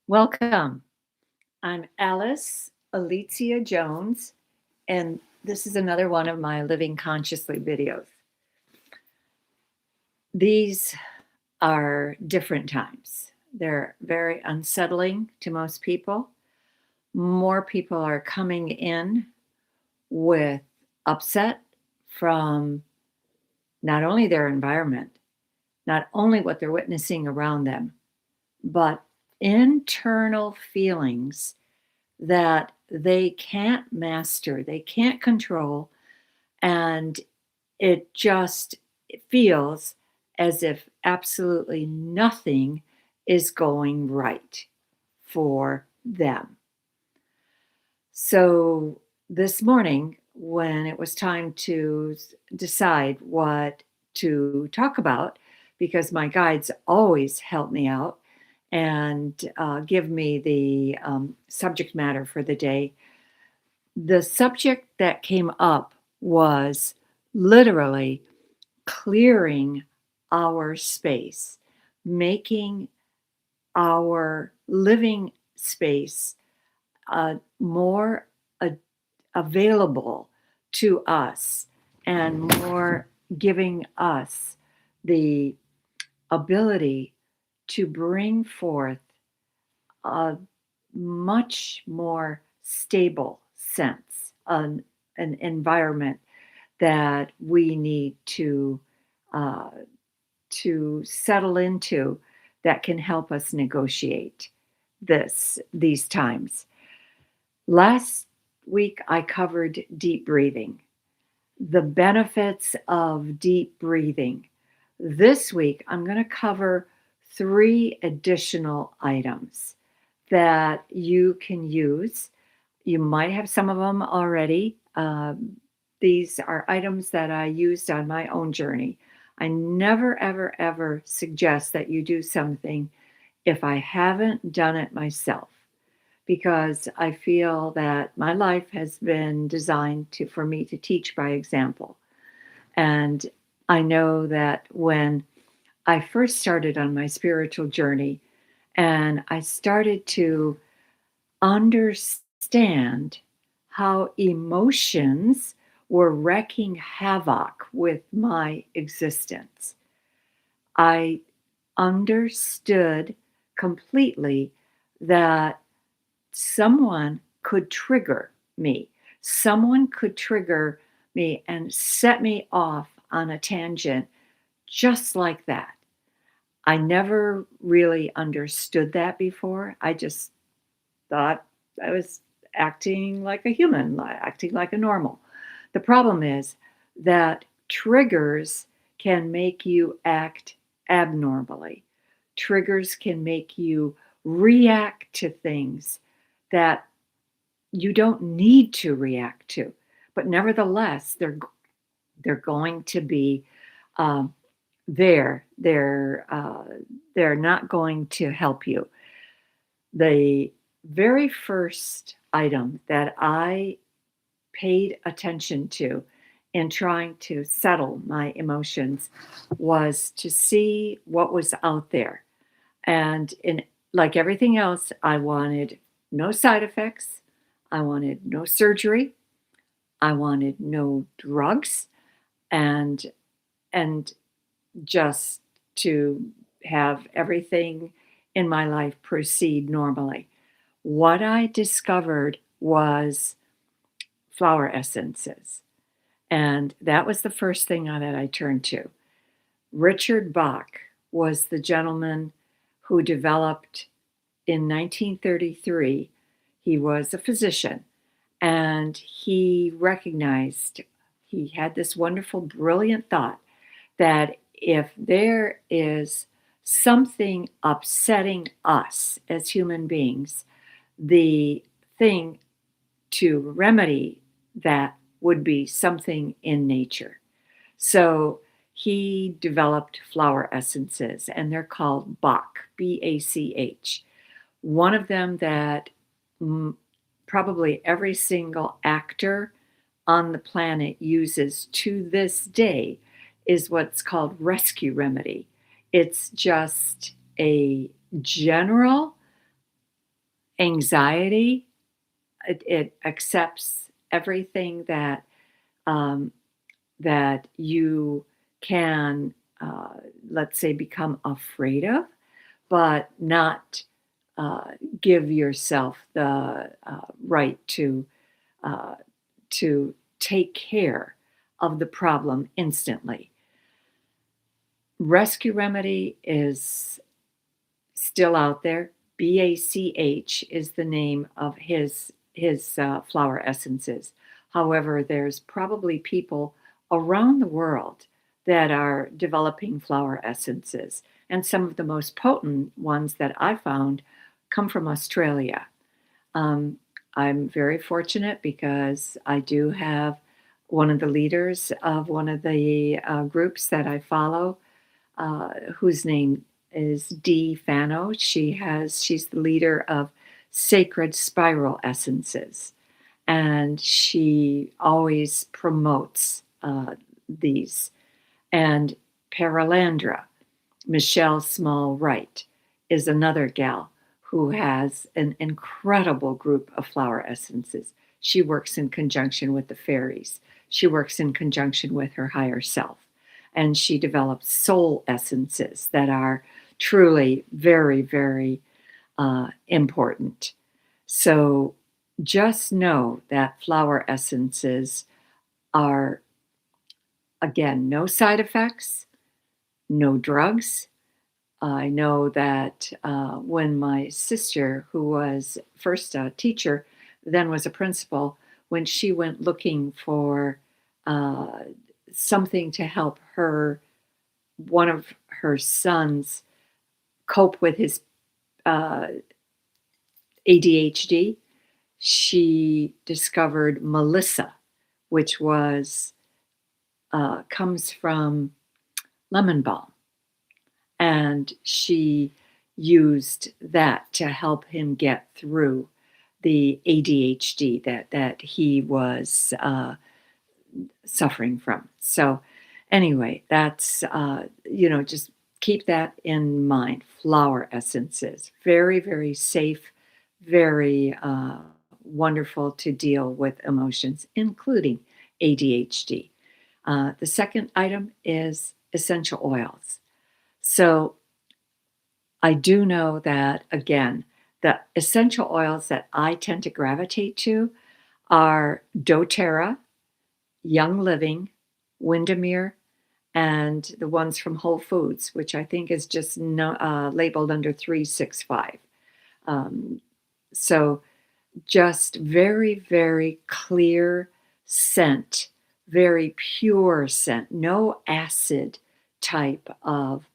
Welcome. I'm Alice Alicia Jones, and this is another one of my Living Consciously videos. These are different times. They're very unsettling to most people. More people are coming in with upset from not only their environment, not only what they're witnessing around them, but internal feelings that they can't master, they can't control, and it feels as if absolutely nothing is going right for them. So this morning, when it was time to decide what to talk about, because my guides always help me out and give me the subject matter for the day, the subject that came up was literally clearing our space, making our living space more available to us and more giving us the ability to bring forth a much more stable sense, an environment that we need uh, to settle into that can help us negotiate these times. Last week I covered deep breathing, the benefits of deep breathing. This week I'm going to cover three additional items that you can use. You might have some of them already. These are items that I used on my own journey. I never, ever, ever suggest that you do something if I haven't done it myself, because I feel that my life has been designed for me to teach by example. And I know that when I first started on my spiritual journey and I started to understand how emotions were wreaking havoc with my existence, I understood completely that someone could trigger me. Someone could trigger me and set me off on a tangent just like that. I never really understood that before. I just thought I was acting like a human, acting like a normal. The problem is that triggers can make you act abnormally. Triggers can make you react to things that you don't need to react to, but nevertheless, they're going to be um, there. They're not going to help you. The very first item that I paid attention to in trying to settle my emotions was to see what was out there. And in like everything else, I wanted no side effects. I wanted no surgery. I wanted no drugs, and and just to have everything in my life proceed normally. What I discovered was flower essences. And that was the first thing that I turned to. Richard Bach was the gentleman who developed in 1933. He was a physician and he recognized, he had this wonderful, brilliant thought that if there is something upsetting us as human beings, the thing to remedy that would be something in nature. So he developed flower essences, and they're called Bach, Bach. One of them that probably every single actor on the planet uses to this day is what's called rescue remedy. It's just a general Anxiety, it accepts everything um, that you can, let's say, become afraid of, but not uh, give yourself the right uh, to take care of the problem instantly. Rescue Remedy is still out there. BACH is the name of his flower essences. However, there's probably people around the world that are developing flower essences, and some of the most potent ones that I found come from Australia. Um, I'm very fortunate because I do have one of the leaders of one of the groups that I follow, whose name is Dee Fano. She's the leader of Sacred Spiral Essences, and she always promotes these. And Paralandra, Michelle Small Wright, is another gal who has an incredible group of flower essences. She works in conjunction with the fairies. She works in conjunction with her higher self. And she develops soul essences that are truly very, very important. So just know that flower essences are, again, no side effects, no drugs. I know that when my sister, who was first a teacher, then was a principal, when she went looking for uh, something to help one of her sons cope with his uh, ADHD, she discovered Melissa, which comes from lemon balm, and she used that to help him get through the ADHD that he was suffering from. So, anyway, that's just keep that in mind. Flower essences, very, very safe, very wonderful to deal with emotions, including ADHD. The second item is essential oils. So I do know that, again, the essential oils that I tend to gravitate to are doTERRA, Young Living, Windermere, and the ones from Whole Foods, which I think is just labeled under 365. Um, so just very, very clear scent, very pure scent, no acid type of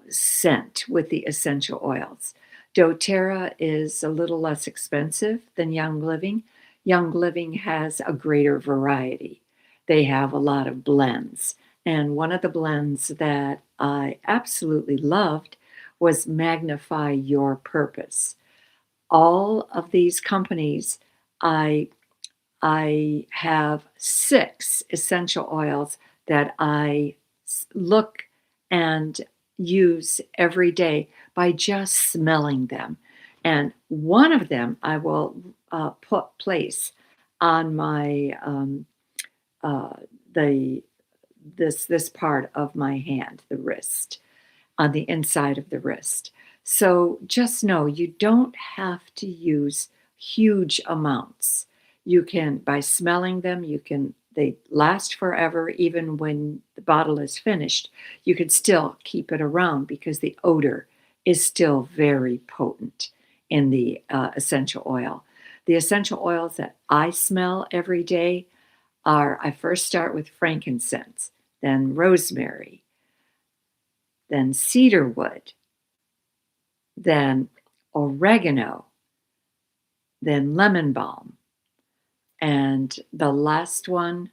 scent with the essential oils. doTERRA is a little less expensive than Young Living. Young Living has a greater variety. They have a lot of blends. And one of the blends that I absolutely loved was Magnify Your Purpose. All of these companies, I I have 6 essential oils that I look and use every day by just smelling them. And one of them I will place on my uh, the this part of my hand, the wrist, on the inside of the wrist. So just know you don't have to use huge amounts. You can, by smelling them, they last forever. Even when the bottle is finished, you can still keep it around because the odor is still very potent in the essential oil. The essential oils that I smell every day I first start with frankincense, then rosemary, then cedarwood, then oregano, then lemon balm. And the last one,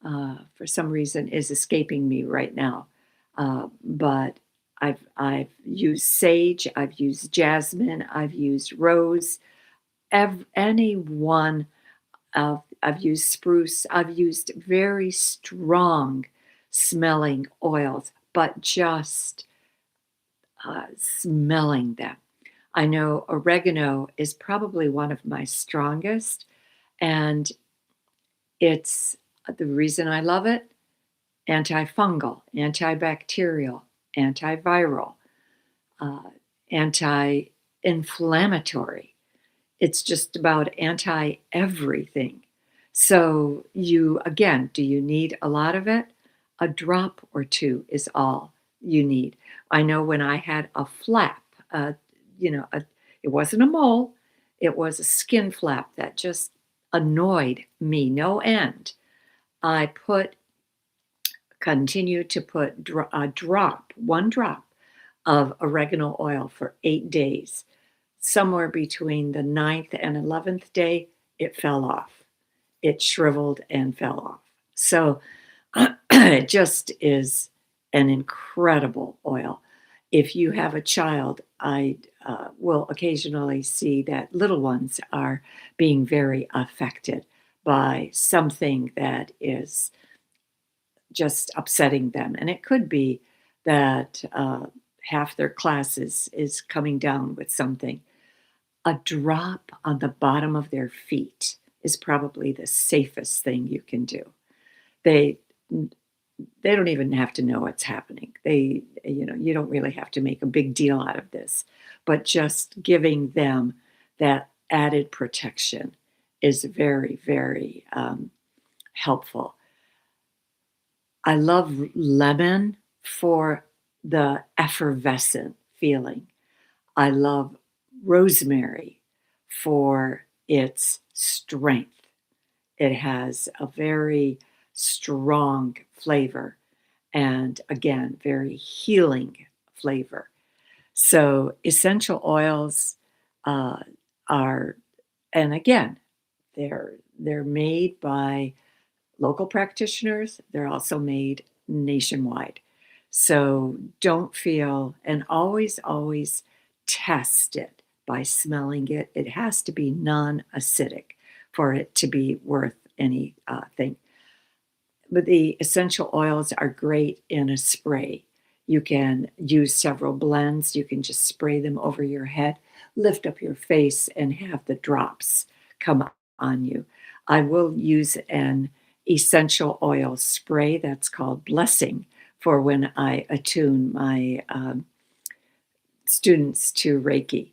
for some reason, is escaping me right now. But I've used sage, I've used jasmine, I've used rose, any one of I've used spruce. I've used very strong smelling oils, but just smelling them. I know oregano is probably one of my strongest, and it's the reason I love it: antifungal, antibacterial, antiviral, uh, anti inflammatory. It's just about anti everything. So, you again, do you need a lot of it? A drop or two is all you need. I know when I had a flap, you know, it wasn't a mole, it was a skin flap that just annoyed me no end. I put continued to put a drop, one drop of oregano oil for 8 days. Somewhere between the ninth and 11th day, it fell off. It shriveled and fell off. So it just is an incredible oil. If you have a child, I will occasionally see that little ones are being very affected by something that is just upsetting them. And it could be that half their class is coming down with something. A drop on the bottom of their feet is probably the safest thing you can do. They they don't even have to know what's happening. You don't really have to make a big deal out of this, but just giving them that added protection is very, very helpful. I love lemon for the effervescent feeling. I love rosemary for its strength. It has a very strong flavor and, again, very healing flavor. So, essential oils uh, are, and again, they're made by local practitioners. They're also made nationwide. So don't feel, and always, always test it by smelling it. It has to be non acidic for it to be worth anything. But the essential oils are great in a spray. You can use several blends. You can just spray them over your head, lift up your face, and have the drops come on you. I will use an essential oil spray that's called Blessing for when I attune my students to Reiki.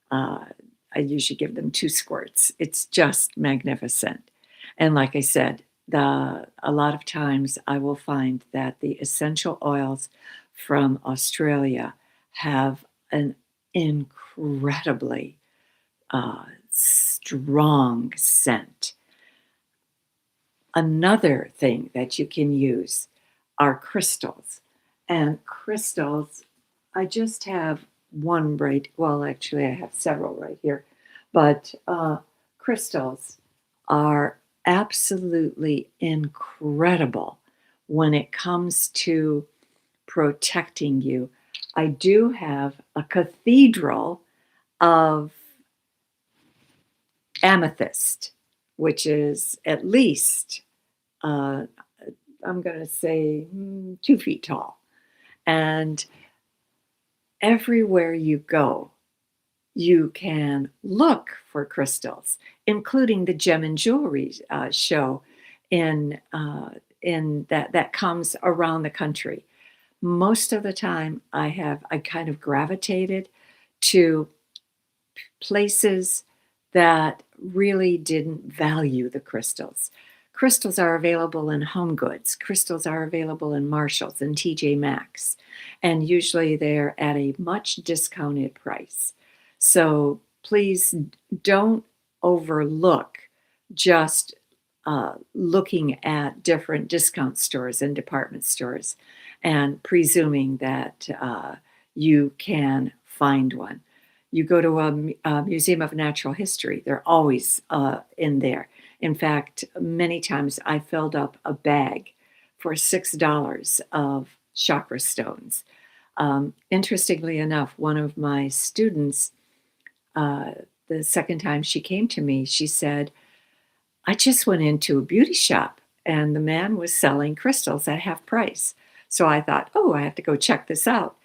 Uh, I usually give them 2 squirts. It's just magnificent. And like I said, a lot of times I will find that the essential oils from Australia have an incredibly strong scent. Another thing that you can use are crystals. And crystals, I just have one right, well, actually, I have several right here. But crystals are absolutely incredible when it comes to protecting you. I do have a cathedral of amethyst, which is at least uh, I'm going to say 2 feet tall. And everywhere you go, you can look for crystals, including the gem and jewelry show in that comes around the country. Most of the time, I kind of gravitated to places that really didn't value the crystals. Crystals are available in Home Goods. Crystals are available in Marshalls and TJ Maxx, and usually they're at a much discounted price. So please don't overlook just looking at different discount stores and department stores and presuming that you can find one. You go to a museum of natural history, they're always in there. In fact, many times I filled up a bag for $6 of chakra stones. Interestingly enough, one of my students, uh, the second time she came to me, she said, I just went into a beauty shop and the man was selling crystals at half price. So I thought, oh, I have to go check this out.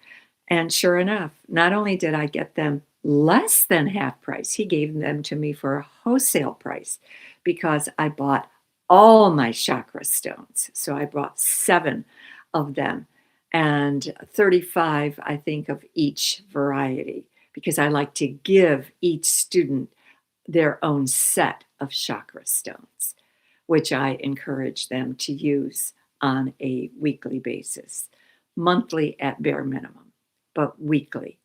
And sure enough, not only did I get them less than half price. He gave them to me for a wholesale price because I bought all my chakra stones. So I bought 7 of them and 35, I think, of each variety because I like to give each student their own set of chakra stones, which I encourage them to use on a weekly basis, monthly at bare minimum, but weekly.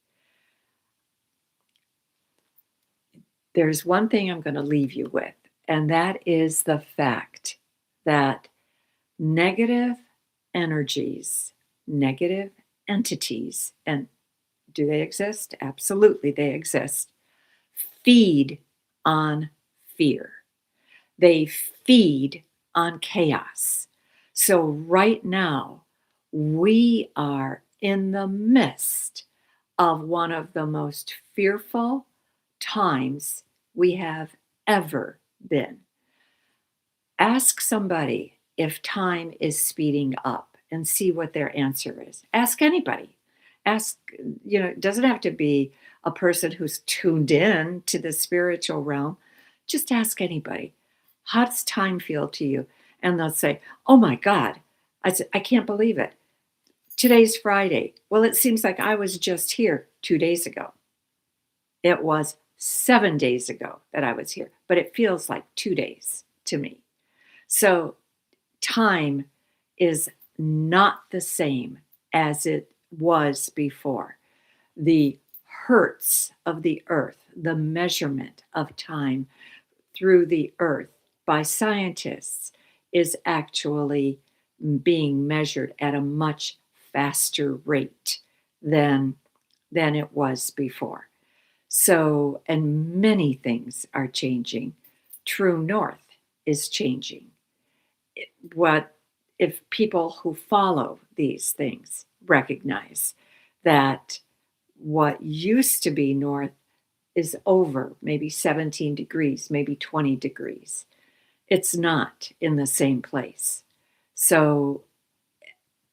There's one thing I'm going to leave you with, and that is the fact that negative energies, negative entities, and do they exist? Absolutely, they exist, feed on fear. They feed on chaos. So, right now, we are in the midst of one of the most fearful times we have ever been. Ask somebody if time is speeding up and see what their answer is. Ask anybody. Ask, it doesn't have to be a person who's tuned in to the spiritual realm. Just ask anybody, how does time feel to you? And they'll say, oh my God, I can't believe it. Today's Friday. Well, it seems like I was just here 2 days ago. It was 7 days ago that I was here, but it feels like 2 days to me. So time is not the same as it was before. The hertz of the earth, the measurement of time through the earth by scientists is actually being measured at a much faster rate than it was before. So, and many things are changing. True North is changing. What if people who follow these things recognize that what used to be north is over maybe 17 degrees, maybe 20 degrees. It's not in the same place. So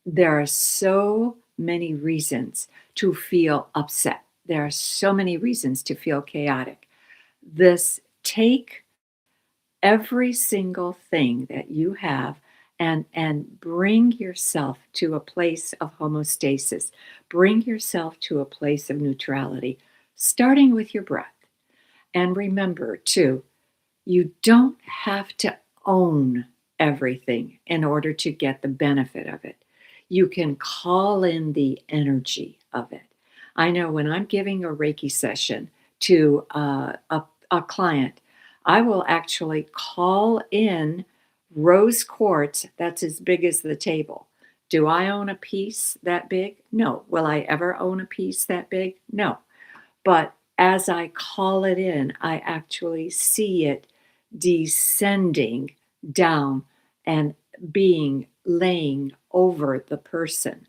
there are so many reasons to feel upset. There are so many reasons to feel chaotic. Take every single thing that you have and bring yourself to a place of homeostasis. Bring yourself to a place of neutrality, starting with your breath. And remember, too, you don't have to own everything in order to get the benefit of it. You can call in the energy of it. I know when I'm giving a Reiki session to a client, I will actually call in rose quartz that's as big as the table. Do I own a piece that big? No. Will I ever own a piece that big? No. But as I call it in, I actually see it descending down and laying over the person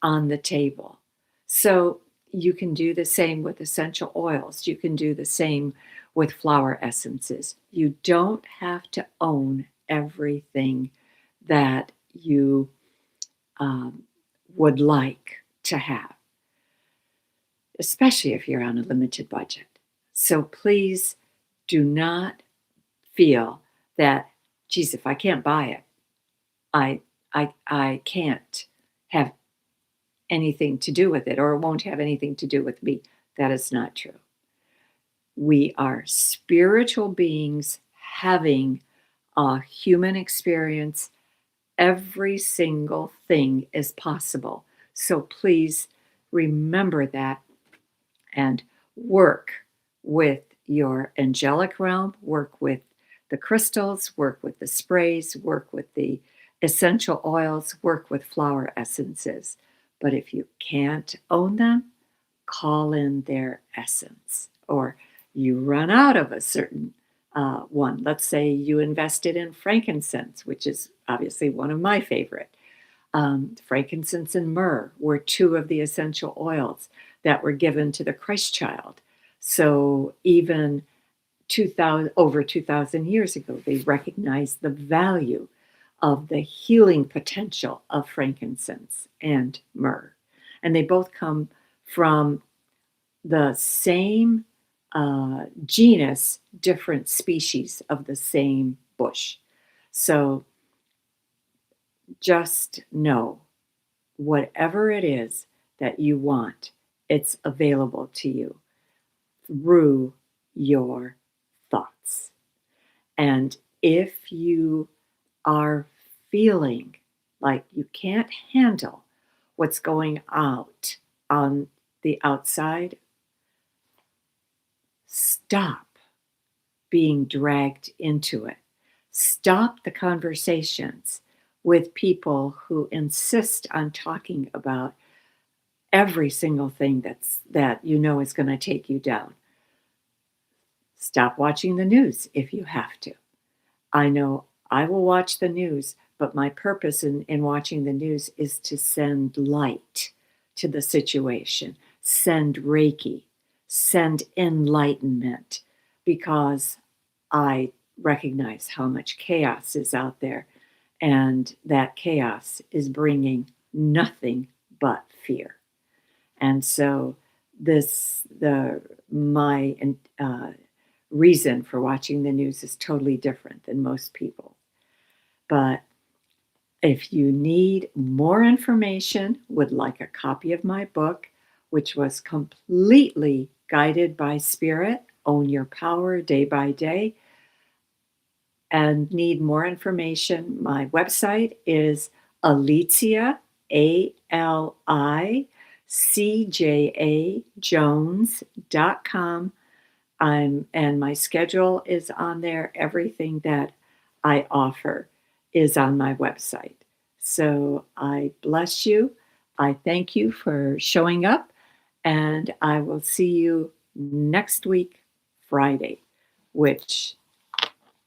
on the table. So you can do the same with essential oils. You can do the same with flower essences. You don't have to own everything that you would like to have, especially if you're on a limited budget. So please do not feel that, geez, if I can't buy it, I can't have anything to do with it, or it won't have anything to do with me. That is not true. We are spiritual beings having a human experience. Every single thing is possible. So please remember that and work with your angelic realm, work with the crystals, work with the sprays, work with the essential oils, work with flower essences. But if you can't own them, call in their essence, or you run out of a certain one. Let's say you invested in frankincense, which is obviously one of my favorite. Frankincense and myrrh were 2 of the essential oils that were given to the Christ child. So even over 2,000 years ago, they recognized the value of the healing potential of frankincense and myrrh. And they both come from the same genus, different species of the same bush. So just know whatever it is that you want, it's available to you through your thoughts. And if you are feeling like you can't handle what's going out on the outside, stop being dragged into it. Stop the conversations with people who insist on talking about every single thing that you know is going to take you down. Stop watching the news if you have to. I know I will watch the news, but my purpose in watching the news is to send light to the situation, send Reiki, send enlightenment, because I recognize how much chaos is out there, and that chaos is bringing nothing but fear. And so my reason for watching the news is totally different than most people. But if you need more information, would like a copy of my book, which was completely guided by spirit, Own Your Power Day by Day, and need more information, my website is Alicia, ALICJA and my schedule is on there. Everything that I offer is on my website. So I bless you. I thank you for showing up, and I will see you next week, Friday, which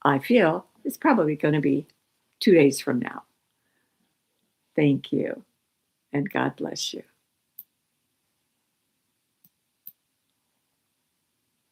I feel is probably going to be 2 days from now. Thank you, and God bless you.